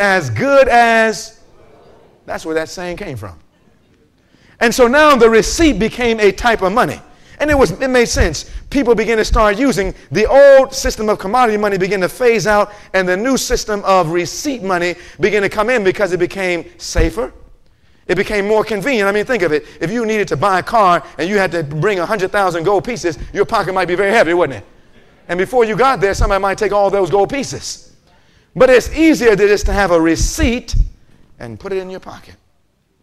as good as. That's where that saying came from. And so now the receipt became a type of money. And it made sense. People began to start using the old system of commodity money, began to phase out, and the new system of receipt money began to come in because it became safer. It became more convenient. I mean, think of it. If you needed to buy a car and you had to bring 100,000 gold pieces, your pocket might be very heavy, wouldn't it? And before you got there, somebody might take all those gold pieces. But it's easier to have a receipt and put it in your pocket.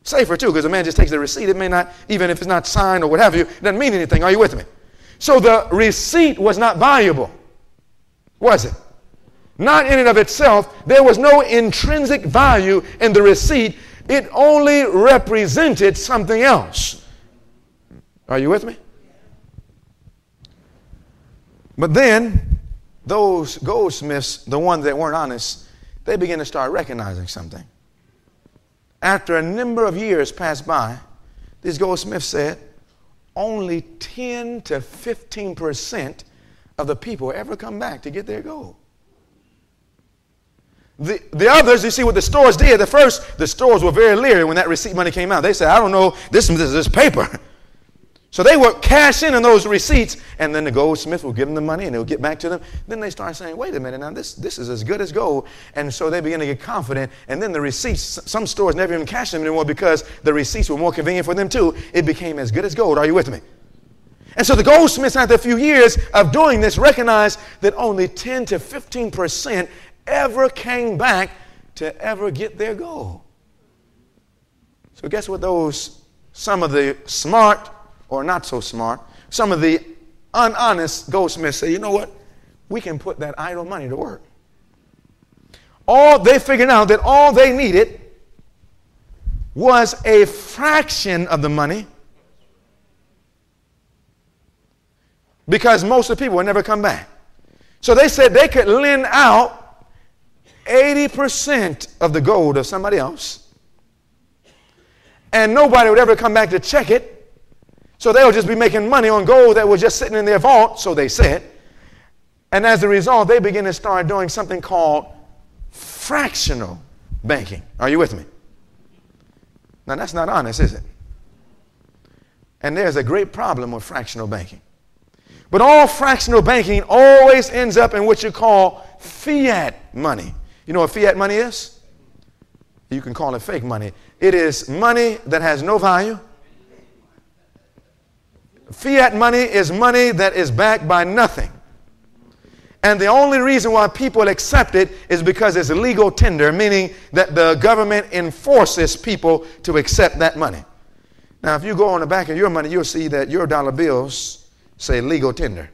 Safer too, because a man just takes the receipt. It may not, even if it's not signed or what have you, it doesn't mean anything. Are you with me? So the receipt was not valuable, was it? Not in and of itself. There was no intrinsic value in the receipt. It only represented something else. Are you with me? But then those goldsmiths, the ones that weren't honest, they began to start recognizing something. After a number of years passed by, these goldsmiths said only 10 to 15% of the people ever come back to get their gold. The others, you see what the stores did. At first, the stores were very leery when that receipt money came out. They said, I don't know, this is paper. So they would cash in on those receipts, and then the goldsmith would give them the money, and they would get back to them. Then they started saying, wait a minute, now this is as good as gold. And so they began to get confident, and then the receipts, some stores never even cashed them anymore because the receipts were more convenient for them too. It became as good as gold. Are you with me? And so the goldsmiths, after a few years of doing this, recognized that only 10 to 15% ever came back to ever get their gold. So guess what some of the smart or not so smart, some of the unhonest goldsmiths say, you know what? We can put that idle money to work. They figured out that all they needed was a fraction of the money because most of the people would never come back. So they said they could lend out 80% of the gold of somebody else and nobody would ever come back to check it. So they'll just be making money on gold that was just sitting in their vault, so they said. And as a result, they begin to start doing something called fractional banking. Are you with me? Now, that's not honest, is it? And there's a great problem with fractional banking. But all fractional banking always ends up in what you call fiat money. You know what fiat money is? You can call it fake money. It is money that has no value. Fiat money is money that is backed by nothing. And the only reason why people accept it is because it's a legal tender, meaning that the government enforces people to accept that money. Now, if you go on the back of your money, you'll see that your dollar bills say legal tender.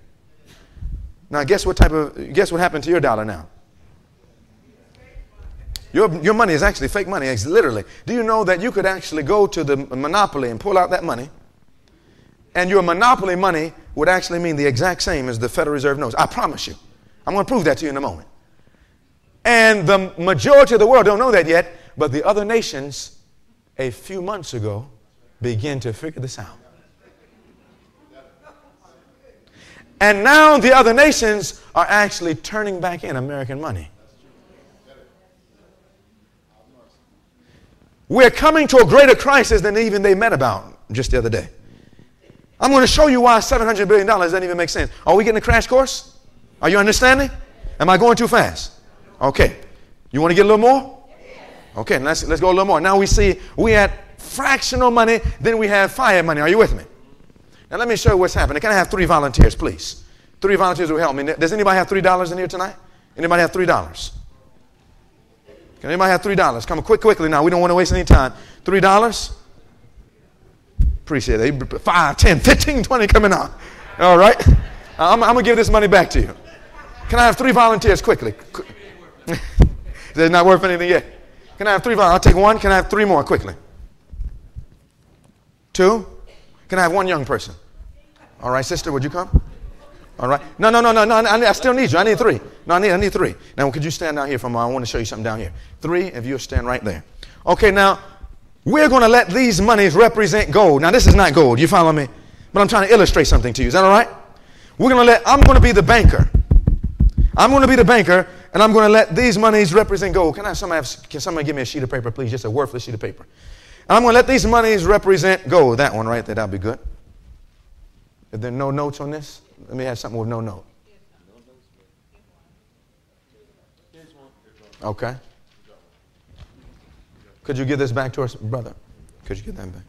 Now, guess what happened to your dollar now? Your money is actually fake money, literally. Do you know that you could actually go to the monopoly and pull out that money? And your monopoly money would actually mean the exact same as the Federal Reserve notes. I promise you. I'm going to prove that to you in a moment. And the majority of the world don't know that yet, but the other nations a few months ago began to figure this out. And now the other nations are actually turning back in American money. We're coming to a greater crisis than even they met about just the other day. I'm going to show you why $700 billion doesn't even make sense. Are we getting a crash course? Are you understanding? Am I going too fast? Okay. You want to get a little more? Okay, let's go a little more. Now we had fractional money, then we have fiat money. Are you with me? Now let me show you what's happening. Can I have 3 volunteers, please? 3 volunteers will help me. Does anybody have $3 in here tonight? Anybody have $3? Can anybody have $3? Come quickly now. We don't want to waste any time. $3? Appreciate it. 5, 10, 15, 20 coming on. All right. I'm going to give this money back to you. Can I have 3 volunteers quickly? It's not worth anything yet. Can I have 3 volunteers? I'll take 1. Can I have 3 more quickly? 2. Can I have 1 young person? All right, sister, would you come? All right. No. I still need you. I need 3. No, I need 3. Now, could you stand down here for a moment? I want to show you something down here. 3, if you'll stand right there. Okay, now, we're going to let these monies represent gold. Now, this is not gold. You follow me? But I'm trying to illustrate something to you. Is that all right? I'm going to be the banker. I'm going to be the banker, and I'm going to let these monies represent gold. Can somebody give me a sheet of paper, please? Just a worthless sheet of paper. And I'm going to let these monies represent gold. That one right there, that'll be good. If there are no notes on this, let me have something with no note. Okay. Could you give this back to us, brother? Could you give that back?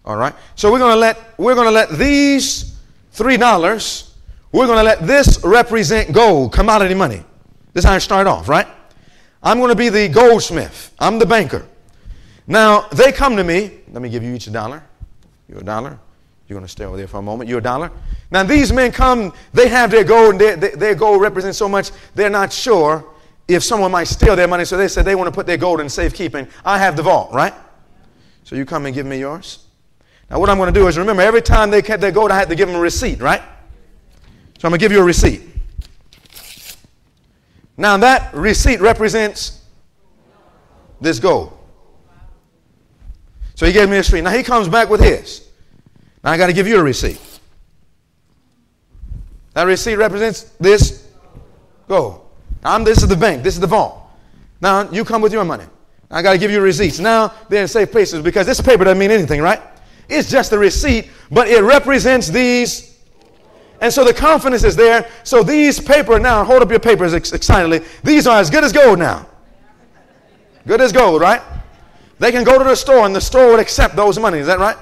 All right. So we're going to let these $3, we're going to let this represent gold, commodity money. This is how I start off, right? I'm going to be the goldsmith. I'm the banker. Now, they come to me. Let me give you each $1. You're $1. You're going to stay over there for a moment. You're $1. Now, these men come. They have their gold, and their gold represents so much, they're not sure if someone might steal their money. So they said they want to put their gold in safekeeping. I have the vault, right? So you come and give me yours. Now, what I'm going to do is, remember, every time they kept their gold, I had to give them a receipt, right? So I'm going to give you a receipt. Now, that receipt represents this gold. So he gave me a receipt. Now, he comes back with his. Now, I got to give you a receipt. That receipt represents this gold. This is the bank. This is the vault. Now, you come with your money. I got to give you receipts. Now, they're in safe places because this paper doesn't mean anything, right? It's just a receipt, but it represents these. And so the confidence is there. So these paper now, hold up your papers excitedly. These are as good as gold now. Good as gold, right? They can go to the store and the store would accept those money. Is that right?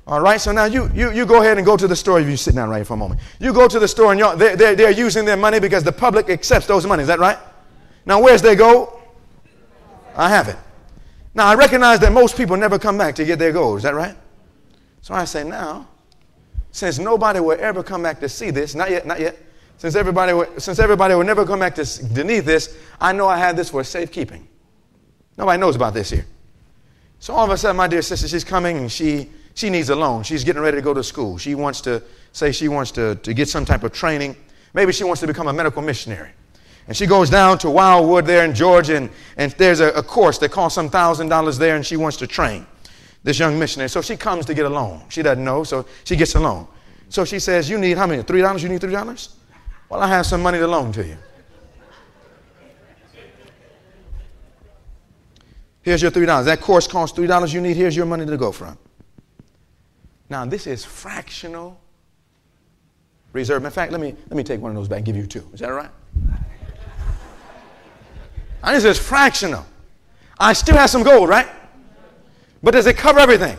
All right, so now you go ahead and go to the store. If you sit down right here for a moment. You go to the store and they're using their money because the public accepts those money. Is that right? Now, where's their gold? I have it. Now, I recognize that most people never come back to get their gold. Is that right? So I say now, since nobody will ever come back to see this, not yet, since everybody will never come back to need this, I know I have this for safekeeping. Nobody knows about this here. So all of a sudden, my dear sister, she's coming and she needs a loan. She's getting ready to go to school. She wants to get some type of training. Maybe she wants to become a medical missionary. And she goes down to Wildwood there in Georgia, and there's a course that costs some $1,000 there, and she wants to train this young missionary. So she comes to get a loan. She doesn't know, so she gets a loan. So she says, you need how many? $3? You need $3? Well, I have some money to loan to you. Here's your $3. That course costs $3 you need. Here's your money to go from. Now, this is fractional reserve. In fact, let me take one of those back and give you two. Is that all right? Now, this is fractional. I still have some gold, right? But does it cover everything?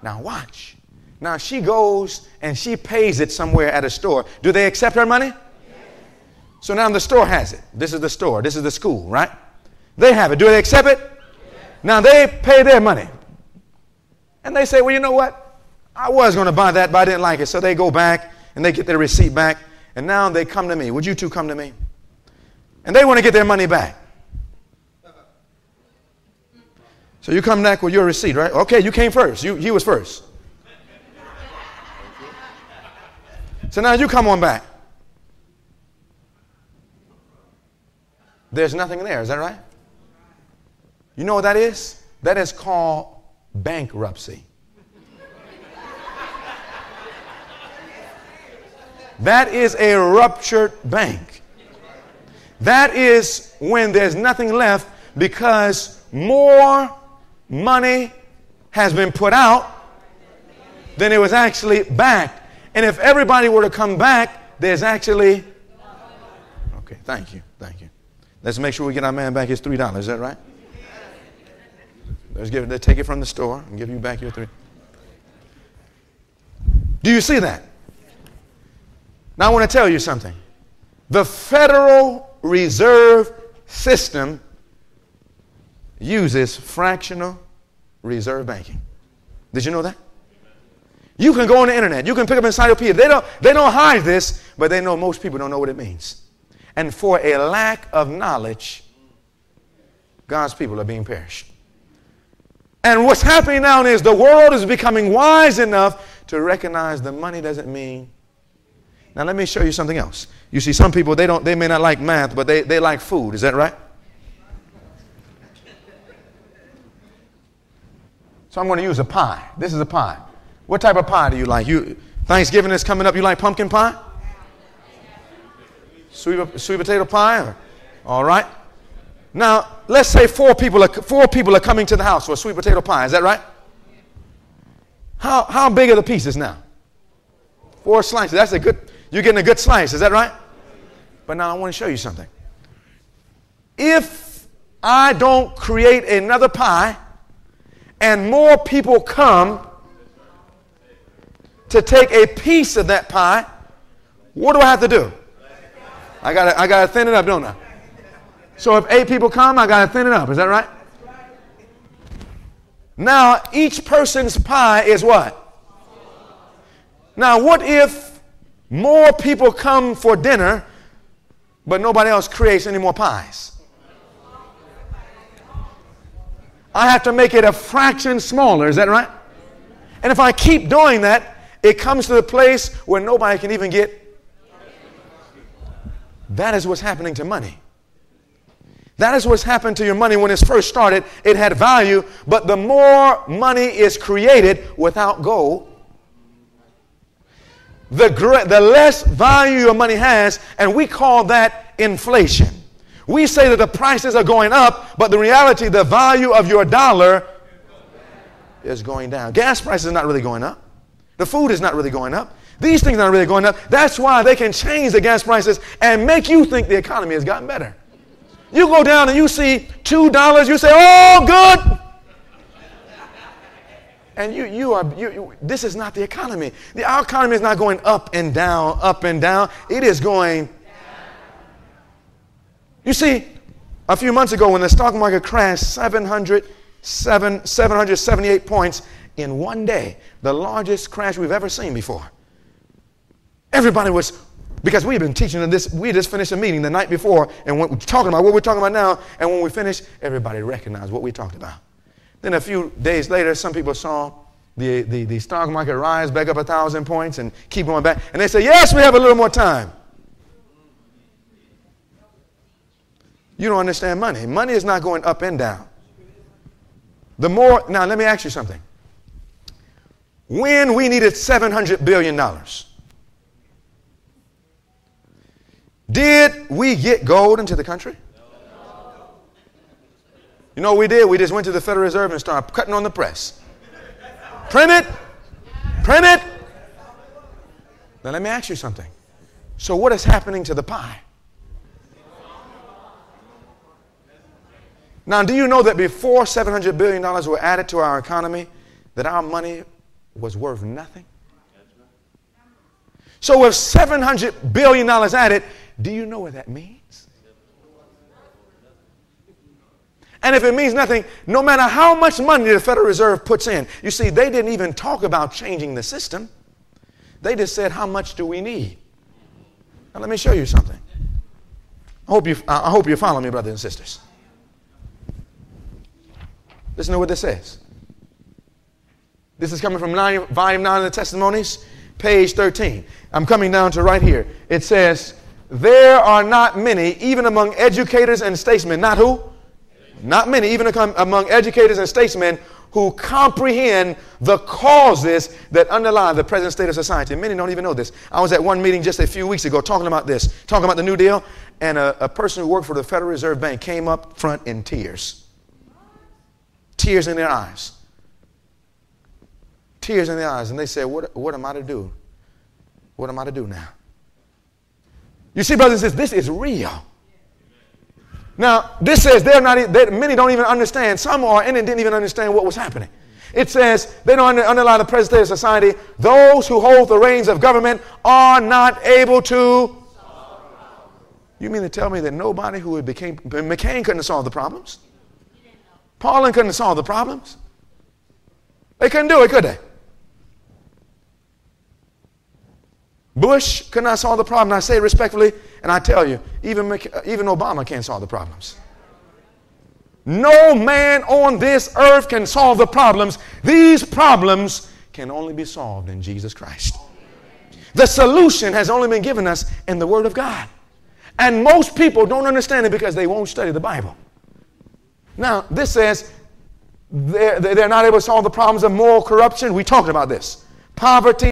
Now, watch. Now, she goes and she pays it somewhere at a store. Do they accept her money? Yes. So now the store has it. This is the store. This is the school, right? They have it. Do they accept it? Yes. Now, they pay their money. And they say, well, you know what? I was going to buy that, but I didn't like it. So they go back and they get their receipt back. And now they come to me. Would you two come to me? And they want to get their money back. So you come back with your receipt, right? Okay, you came first. You was first. So now you come on back. There's nothing there. Is that right? You know what that is? That is called bankruptcy. That is a ruptured bank. That is when there's nothing left because more money has been put out than it was actually back. And if everybody were to come back, there's actually... Okay, thank you. Let's make sure we get our man back his $3. Is that right? Let's take it from the store and give you back your $3. Do you see that? Now I want to tell you something. The Federal Reserve System uses fractional reserve banking. Did you know that? You can go on the internet. You can pick up an encyclopedia. They don't hide this, but they know most people don't know what it means. And for a lack of knowledge, God's people are being perished. And what's happening now is the world is becoming wise enough to recognize the money doesn't mean. Now let me show you something else. You see, some people, they may not like math, but they like food. Is that right? So I'm going to use a pie. This is a pie. What type of pie do you like? Thanksgiving is coming up. You like pumpkin pie? Sweet potato pie? All right. Now, let's say four people are coming to the house for a sweet potato pie. Is that right? How big are the pieces now? 4 slices. You're getting a good slice. Is that right? But now I want to show you something. If I don't create another pie and more people come to take a piece of that pie, what do I have to do? I gotta thin it up, don't I? So if 8 people come, I gotta thin it up. Is that right? Now each person's pie is what? Now what if more people come for dinner, but nobody else creates any more pies? I have to make it a fraction smaller. Is that right? And if I keep doing that, it comes to the place where nobody can even get. That is what's happening to money. That is what's happened to your money when it first started. It had value, but the more money is created without goal, the less value your money has, and we call that inflation. We say that the prices are going up, but the reality, the value of your dollar is going down. Gas prices are not really going up. The food is not really going up. These things are not really going up. That's why they can change the gas prices and make you think the economy has gotten better. You go down and you see $2, you say, oh, good. And this is not the economy. Our economy is not going up and down, up and down. It is going down. You see, a few months ago when the stock market crashed 778 points in one day, the largest crash we've ever seen before. Everybody was, because we've been teaching this, we just finished a meeting the night before, and we're talking about what we're talking about now, and when we finished, everybody recognized what we talked about. Then a few days later, some people saw the stock market rise back up 1,000 points and keep going back, and they say, yes, we have a little more time. You don't understand money. Money is not going up and down. Now let me ask you something. When we needed $700 billion, did we get gold into the country? You know what we did? We just went to the Federal Reserve and started cutting on the press. Print it. Print it. Now let me ask you something. So what is happening to the pie? Now, do you know that before $700 billion were added to our economy, that our money was worth nothing? So with $700 billion added, do you know what that means? And if it means nothing, no matter how much money the Federal Reserve puts in, you see, they didn't even talk about changing the system. They just said, how much do we need? Now, let me show you something. I hope you follow me, brothers and sisters. Listen to what this says. This is coming from volume 9 of the Testimonies, page 13. I'm coming down to right here. It says, there are not many, even among educators and statesmen. Not who? Not many, even among educators and statesmen who comprehend the causes that underlie the present state of society. Many don't even know this. I was at one meeting just a few weeks ago talking about this, talking about the New Deal, and a person who worked for the Federal Reserve Bank came up front in tears. Tears in their eyes. Tears in their eyes. And they said, what am I to do? What am I to do now? You see, brothers and sisters, this is real. Now, this says many don't even understand. Some are and didn't even understand what was happening. It says they don't underlie the present state of society. Those who hold the reins of government are not able to. You mean to tell me that nobody who McCain couldn't solve the problems? Paulin couldn't solve the problems. They couldn't do it, could they? Bush could not solve the problem. And I say it respectfully, and I tell you, even Obama can't solve the problems. No man on this earth can solve the problems. These problems can only be solved in Jesus Christ. The solution has only been given us in the Word of God. And most people don't understand it because they won't study the Bible. Now, this says they're not able to solve the problems of moral corruption. We talked about this. Poverty.